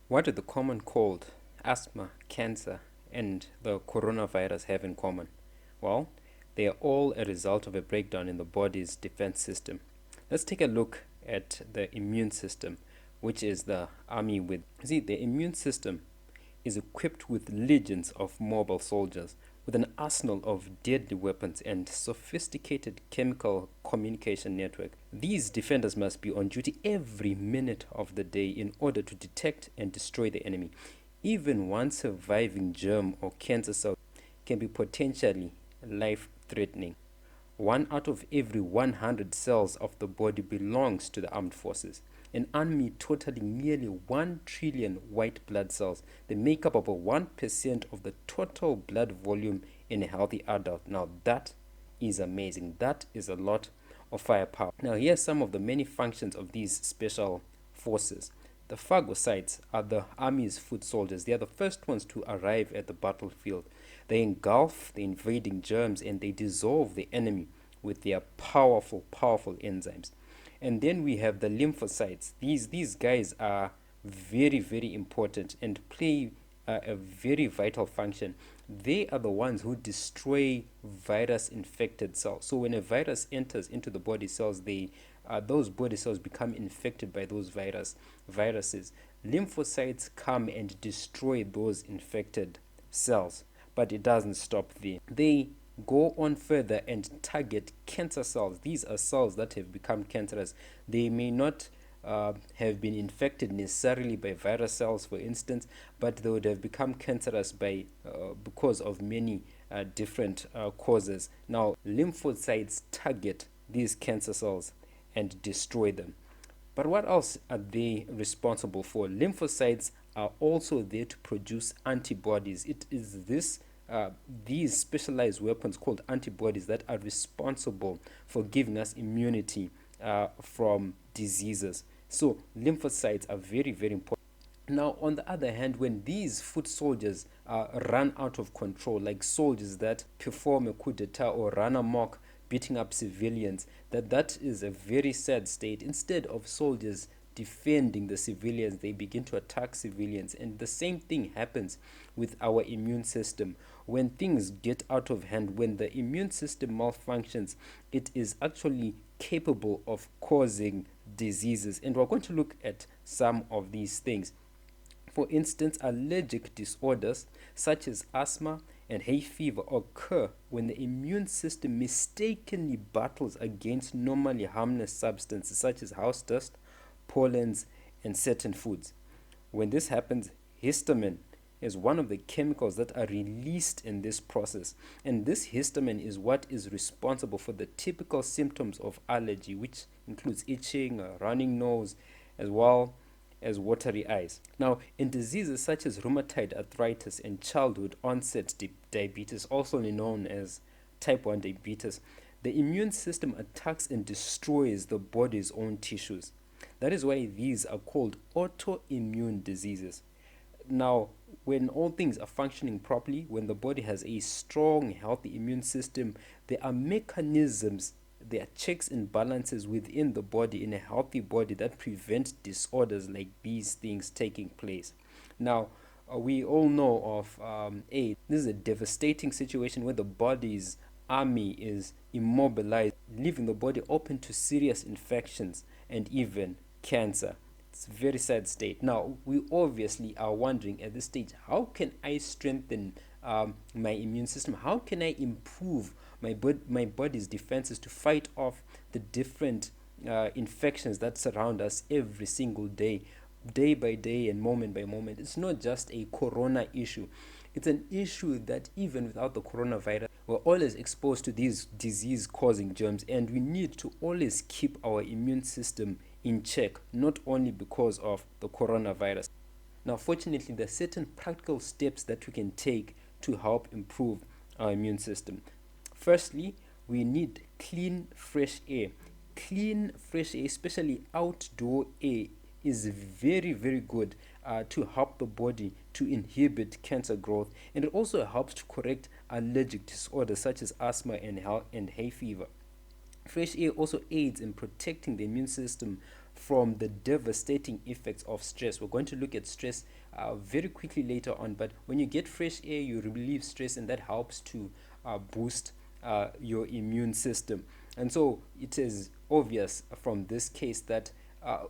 What do the common cold, asthma, cancer, and the coronavirus have in common? Well, they are all a result of a breakdown in the body's defense system. Let's take a look at the immune system, which is the army with. See, the immune system is equipped with legions of mobile soldiers with an arsenal of deadly weapons and sophisticated chemical communication network. These defenders must be on duty every minute of the day in order to detect and destroy the enemy. Even one surviving germ or cancer cell can be potentially life-threatening. One out of every 100 cells of the body belongs to the armed forces. An army totaling nearly 1 trillion white blood cells. They make up over 1% of the total blood volume in a healthy adult. Now that is amazing. That is a lot of firepower. Now here's some of the many functions of these special forces. The phagocytes are the army's foot soldiers. They are the first ones to arrive at the battlefield. They engulf the invading germs and they dissolve the enemy with their powerful enzymes. And then we have the lymphocytes. These guys are very important and play a very vital function. They are the ones who destroy virus infected cells. So when a virus enters into the body cells, those body cells become infected by those viruses. Lymphocytes come and destroy those infected cells, but it doesn't stop there. They go on further and target cancer cells. These are cells that have become cancerous. They may not have been infected necessarily by virus cells, for instance, but they would have become cancerous because of many different causes. Now, lymphocytes target these cancer cells and destroy them. But what else are they responsible for? Lymphocytes are also there to produce antibodies. It is these specialized weapons called antibodies that are responsible for giving us immunity from diseases. So lymphocytes are very important. Now, on the other hand, when these foot soldiers run out of control, like soldiers that perform a coup d'etat or run amok, beating up civilians, that is a very sad state. Instead of soldiers defending the civilians, they begin to attack civilians. And the same thing happens with our immune system. When things get out of hand, when the immune system malfunctions, it is actually capable of causing diseases. And we're going to look at some of these things. For instance, allergic disorders such as asthma and hay fever occur when the immune system mistakenly battles against normally harmless substances such as house dust, pollens, and certain foods. When this happens, histamine is one of the chemicals that are released in this process. And this histamine is what is responsible for the typical symptoms of allergy, which includes itching, a running nose, as well as watery eyes. Now, in diseases such as rheumatoid arthritis and childhood onset diabetes, also known as type 1 diabetes, the immune system attacks and destroys the body's own tissues. That is why these are called autoimmune diseases. Now, when all things are functioning properly, when the body has a strong, healthy immune system, there are mechanisms, there are checks and balances within the body, in a healthy body, that prevent disorders like these things taking place. Now, we all know of AIDS. This is a devastating situation where the body's army is immobilized, leaving the body open to serious infections and even cancer. It's a very sad state. Now, we obviously are wondering at this stage, how can I strengthen my immune system? How can I improve my body's defenses to fight off the different infections that surround us every single day by day and moment by moment? It's not just a corona issue. It's an issue that even without the coronavirus, we're always exposed to these disease-causing germs, and we need to always keep our immune system in check, not only because of the coronavirus. Now, fortunately, there are certain practical steps that we can take to help improve our immune system. Firstly, we need clean, fresh air. Clean, fresh air, especially outdoor air, is very good to help the body to inhibit cancer growth, and it also helps to correct allergic disorders such as asthma and hay fever. Fresh air also aids in protecting the immune system from the devastating effects of stress. We're going to look at stress very quickly later on, but when you get fresh air, you relieve stress, and that helps to boost your immune system. And so it is obvious from this case that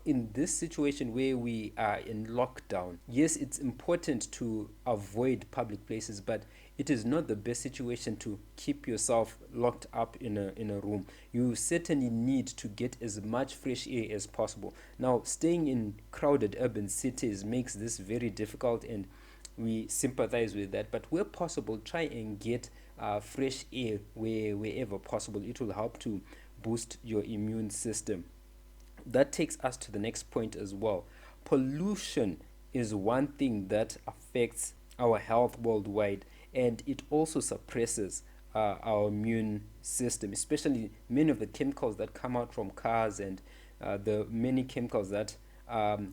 in this situation where we are in lockdown, yes, it's important to avoid public places, but it is not the best situation to keep yourself locked up in a room. You certainly need to get as much fresh air as possible. Now, staying in crowded urban cities makes this very difficult, and we sympathize with that. But where possible, try and get fresh air wherever possible. It will help to boost your immune system. That takes us to the next point as well. Pollution is one thing that affects our health worldwide, and it also suppresses our immune system, especially many of the chemicals that come out from cars, and the many chemicals that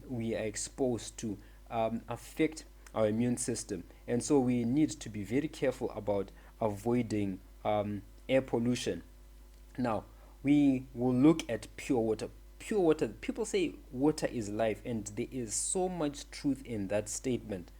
we are exposed to affect our immune system. And so we need to be very careful about avoiding air pollution. Now, we will look at pure water. Pure water, people say water is life, and there is so much truth in that statement.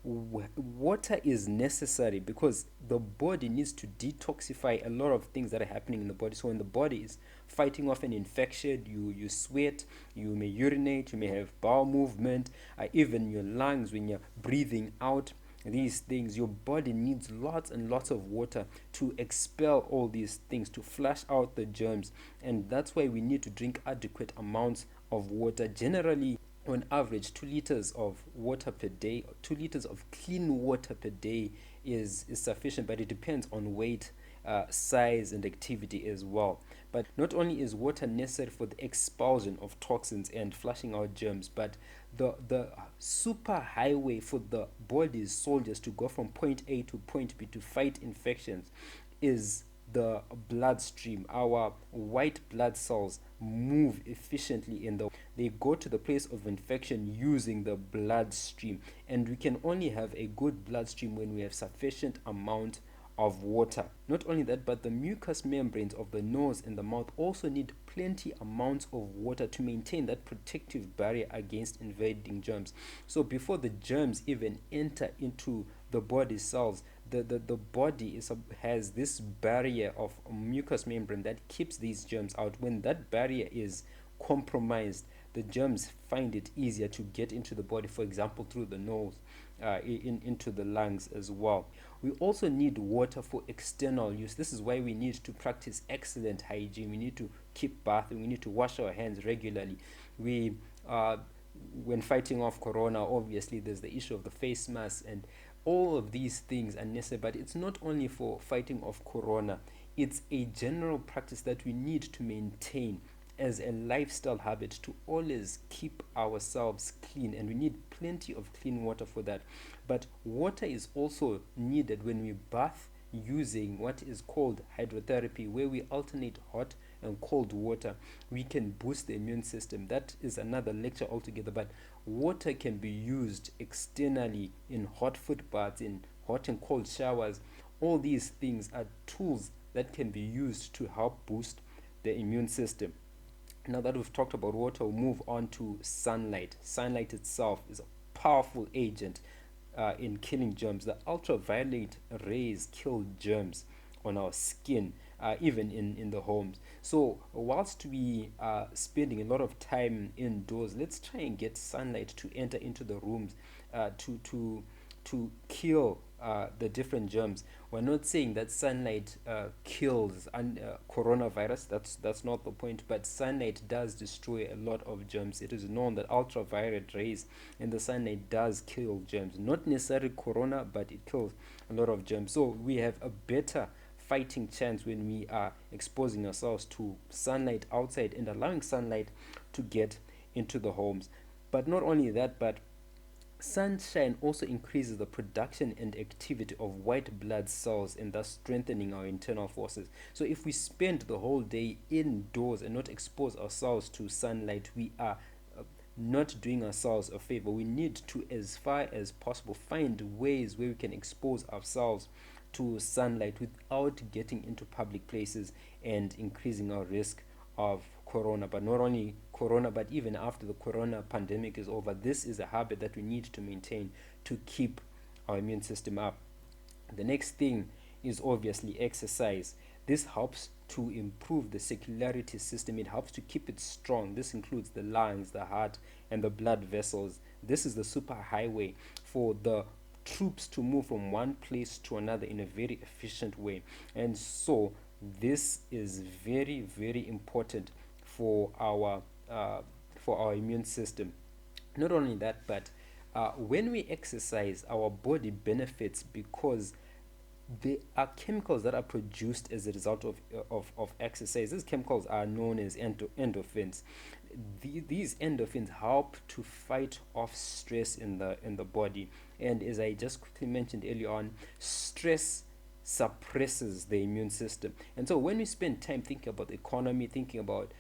Water is necessary because the body needs to detoxify a lot of things that are happening in the body. So when the body is fighting off an infection, you sweat, you may urinate, you may have bowel movement, even your lungs when you're breathing out these things, your body needs lots and lots of water to expel all these things, to flush out the germs. And that's why we need to drink adequate amounts of water. Generally, on average, 2 liters of water per day, 2 liters of clean water per day is sufficient, but it depends on weight, size, and activity as well. But not only is water necessary for the expulsion of toxins and flushing out germs, but the super highway for the body's soldiers to go from point A to point B to fight infections is the bloodstream. Our white blood cells move efficiently in the they go to the place of infection using the bloodstream, and we can only have a good bloodstream when we have sufficient amount of water. Not only that, but the mucous membranes of the nose and the mouth also need plenty amounts of water to maintain that protective barrier against invading germs. So before the germs even enter into the body cells, the body has this barrier of mucous membrane that keeps these germs out. When that barrier is compromised, the germs find it easier to get into the body, for example, through the nose, into the lungs as well. We also need water for external use. This is why we need to practice excellent hygiene. We need to keep bathing. We need to wash our hands regularly. When fighting off corona, obviously there's the issue of the face mask, and all of these things are necessary. But it's not only for fighting off corona. It's a general practice that we need to maintain as a lifestyle habit to always keep ourselves clean, and we need plenty of clean water for that. But water is also needed when we bath using what is called hydrotherapy, where we alternate hot and cold water. We can boost the immune system. That is another lecture altogether, but water can be used externally in hot foot baths, in hot and cold showers. All these things are tools that can be used to help boost the immune system. Now that we've talked about water, we'll move on to sunlight. Sunlight itself is a powerful agent in killing germs. The ultraviolet rays kill germs on our skin, even in the homes. So whilst we are spending a lot of time indoors, let's try and get sunlight to enter into the rooms to kill the different germs. We're not saying that sunlight kills coronavirus. That's not the point. But sunlight does destroy a lot of germs. It is known that ultraviolet rays in the sunlight does kill germs. Not necessarily corona, but it kills a lot of germs. So we have a better fighting chance when we are exposing ourselves to sunlight outside and allowing sunlight to get into the homes. But not only that, but sunshine also increases the production and activity of white blood cells, and thus strengthening our internal forces. So if we spend the whole day indoors and not expose ourselves to sunlight, we are not doing ourselves a favor. We need to, as far as possible, find ways where we can expose ourselves to sunlight without getting into public places and increasing our risk of corona. But not only corona, but even after the corona pandemic is over, this is a habit that we need to maintain to keep our immune system up. The next thing is obviously exercise. This helps to improve the circulatory system. It helps to keep it strong. This includes the lungs, the heart, and the blood vessels. This is the super highway for the troops to move from one place to another in a very efficient way. And so this is very, very important for our immune system. Not only that, but when we exercise, our body benefits because there are chemicals that are produced as a result of exercise. These chemicals are known as endorphins. These endorphins help to fight off stress in the body. And as I just quickly mentioned earlier on, stress suppresses the immune system. And so when we spend time thinking about the economy, thinking about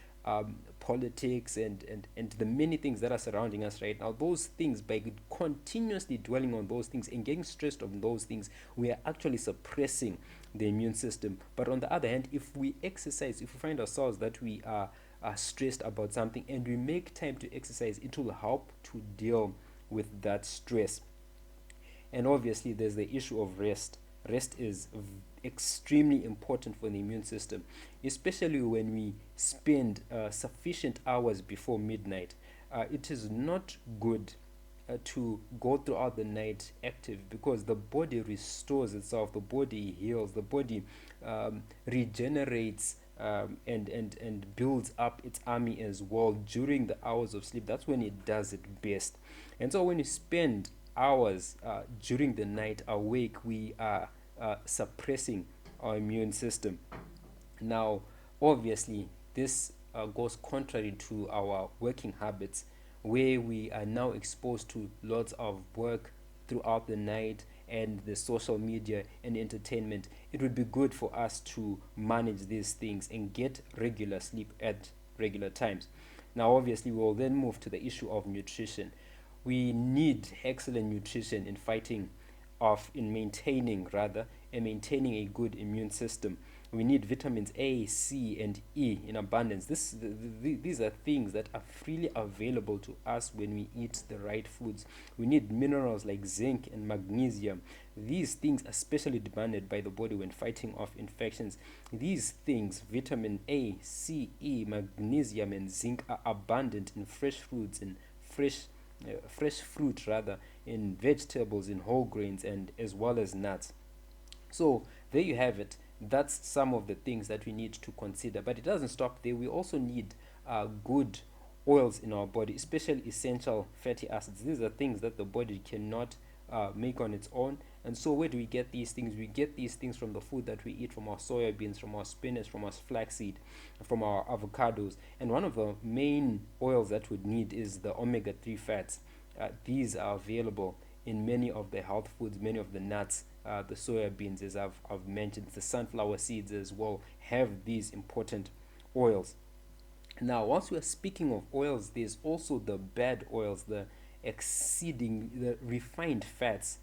politics and the many things that are surrounding us right now, those things, by continuously dwelling on those things and getting stressed on those things, we are actually suppressing the immune system. But on the other hand, if we exercise, if we find ourselves that we are stressed about something and we make time to exercise, it will help to deal with that stress. And obviously there's the issue of rest. Rest is extremely important for the immune system, especially when we spend sufficient hours before midnight. It is not good to go throughout the night active, because the body restores itself, the body heals, the body regenerates, and builds up its army as well during the hours of sleep. That's when it does it best. And so when you spend hours during the night awake, we are suppressing our immune system. Now, obviously, this goes contrary to our working habits, where we are now exposed to lots of work throughout the night and the social media and entertainment. It would be good for us to manage these things and get regular sleep at regular times. Now, obviously, we will then move to the issue of nutrition. We need excellent nutrition in fighting off, in maintaining rather, and maintaining a good immune system. We need vitamins A, C, and E in abundance. These are things that are freely available to us when we eat the right foods. We need minerals like zinc and magnesium. These things are especially demanded by the body when fighting off infections. These things, vitamin A, C, E, magnesium, and zinc, are abundant in fresh fruits and fresh fruit rather, in vegetables, in whole grains, and as well as nuts. So there you have it. That's some of the things that we need to consider. But it doesn't stop there. We also need good oils in our body, especially essential fatty acids. These are things that the body cannot make on its own. And so where do we get these things? We get these things from the food that we eat, from our soybeans, from our spinach, from our flaxseed, from our avocados. And one of the main oils that we need is the omega-3 fats. These are available in many of the health foods, many of the nuts, the soybeans, as I've mentioned, the sunflower seeds as well, have these important oils. Now, once we are speaking of oils, there's also the bad oils, the refined fats,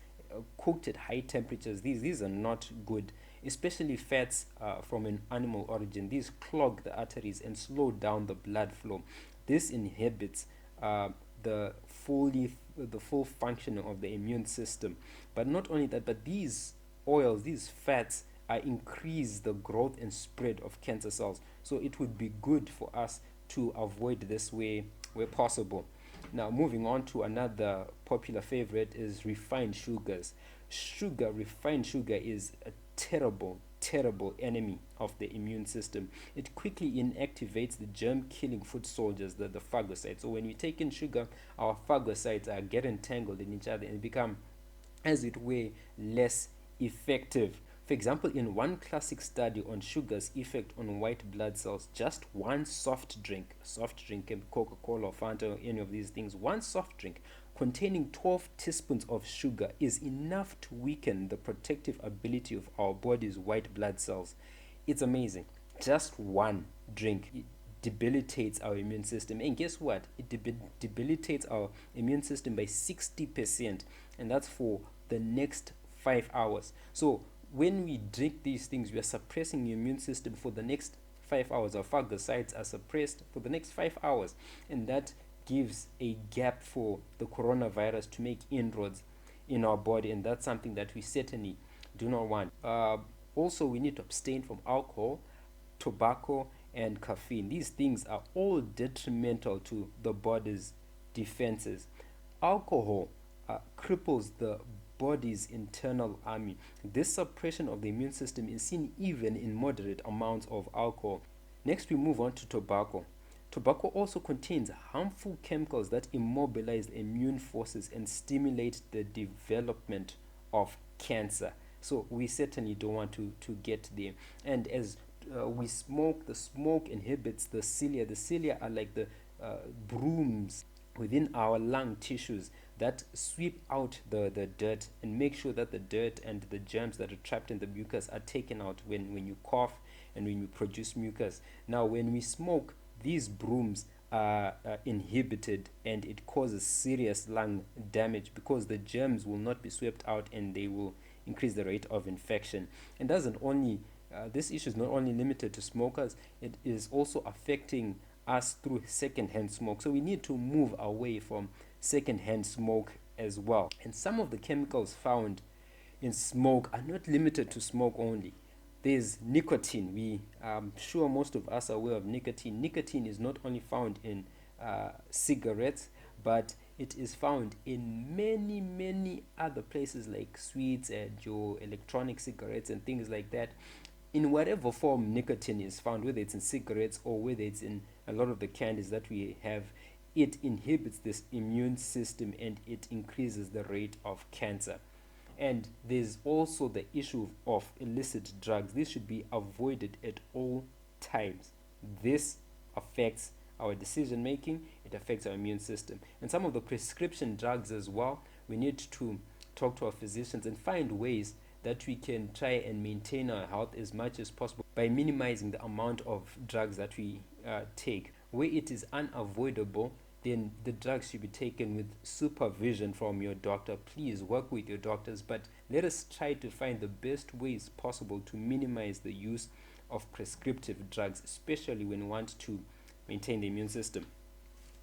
cooked at high temperatures. These are not good, especially fats from an animal origin. These clog the arteries and slow down the blood flow. This inhibits the full functioning of the immune system. But not only that, but these oils, these fats, increase the growth and spread of cancer cells. So it would be good for us to avoid this where possible. Now, moving on to another popular favorite is refined sugars. Refined sugar is a terrible enemy of the immune system. It quickly inactivates the germ-killing foot soldiers, the phagocytes. So when we take in sugar, our phagocytes get entangled in each other and become, as it were, less effective. For example, in one classic study on sugar's effect on white blood cells, just one soft drink can be Coca-Cola or Fanta or any of these things, one soft drink containing 12 teaspoons of sugar is enough to weaken the protective ability of our body's white blood cells. It's amazing. Just one drink debilitates our immune system. And guess what? It debilitates our immune system by 60%. And that's for the next 5 hours. So when we drink these things, we are suppressing the immune system for the next 5 hours, our phagocytes are suppressed for the next 5 hours, and that gives a gap for the coronavirus to make inroads in our body, and that's something that we certainly do not want. Also, we need to abstain from alcohol, tobacco, and caffeine. These things are all detrimental to the body's defenses. Alcohol cripples the body's internal army. This suppression of the immune system is seen even in moderate amounts of alcohol. Next, we move on to tobacco. Tobacco also contains harmful chemicals that immobilize immune forces and stimulate the development of cancer. So we certainly don't want to get there. And as we smoke, the smoke inhibits the cilia. The cilia are like the brooms within our lung tissues that sweep out the dirt and make sure that the dirt and the germs that are trapped in the mucus are taken out when you cough and when you produce mucus. Now, when we smoke, these brooms are inhibited, and it causes serious lung damage because the germs will not be swept out and they will increase the rate of infection. And doesn't only this issue is not only limited to smokers, it is also affecting us through secondhand smoke. So we need to move away from secondhand smoke as well. And some of the chemicals found in smoke are not limited to smoke only. There's nicotine. I'm sure most of us are aware of nicotine. Nicotine is not only found in cigarettes, but it is found in many other places like sweets and your electronic cigarettes and things like that. In whatever form nicotine is found, whether it's in cigarettes or whether it's in a lot of the candies that we have, it inhibits this immune system and it increases the rate of cancer. And there's also the issue of illicit drugs. This should be avoided at all times. This affects our decision making, it affects our immune system. And some of the prescription drugs as well, we need to talk to our physicians and find ways that we can try and maintain our health as much as possible by minimizing the amount of drugs that we take. Where it is unavoidable, then the drugs should be taken with supervision from your doctor. Please work with your doctors, but let us try to find the best ways possible to minimize the use of prescriptive drugs, especially when we want to maintain the immune system.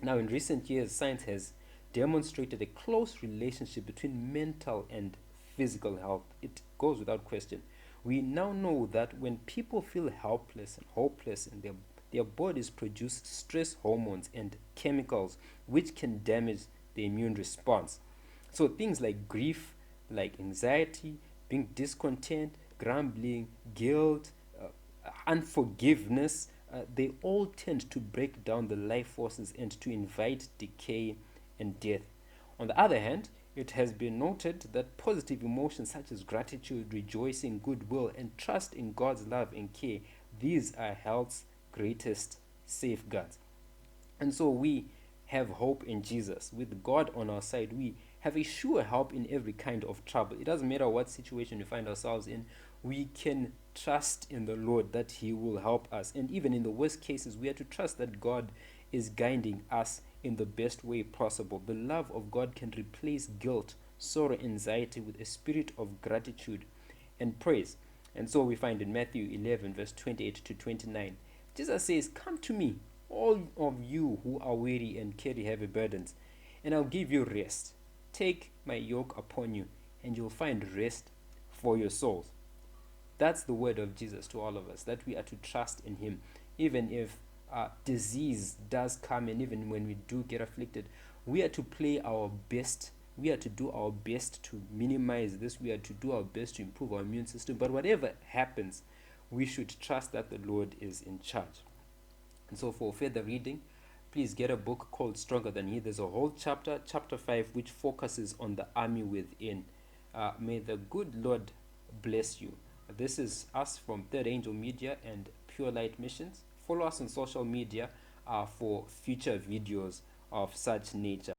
Now, in recent years, science has demonstrated a close relationship between mental and physical health. It goes without question. We now know that when people feel helpless and hopeless and their bodies produce stress hormones and chemicals which can damage the immune response. So things like grief, like anxiety, being discontent, grumbling, guilt, unforgiveness, they all tend to break down the life forces and to invite decay and death. On the other hand, it has been noted that positive emotions such as gratitude, rejoicing, goodwill, and trust in God's love and care, these are health's greatest safeguards. And so we have hope in Jesus. With God on our side, we have a sure help in every kind of trouble. It doesn't matter what situation we find ourselves in, we can trust in the Lord that He will help us. And even in the worst cases, we have to trust that God is guiding us in the best way possible. The love of God can replace guilt, sorrow, anxiety with a spirit of gratitude and praise. And so we find in Matthew 11, verse 28 to 29, Jesus says, "Come to me, all of you who are weary and carry heavy burdens, and I'll give you rest. Take my yoke upon you, and you'll find rest for your souls." That's the word of Jesus to all of us, that we are to trust in Him. Even if disease does come, and even when we do get afflicted, we are to play our best. We are to do our best to minimize this. We are to do our best to improve our immune system. But whatever happens, we should trust that the Lord is in charge. And so for further reading, please get a book called Stronger Than He. There's a whole chapter 5, which focuses on the army within. May the good Lord bless you. This is us from Third Angel Media and Pure Light Missions. Follow us on social media for future videos of such nature.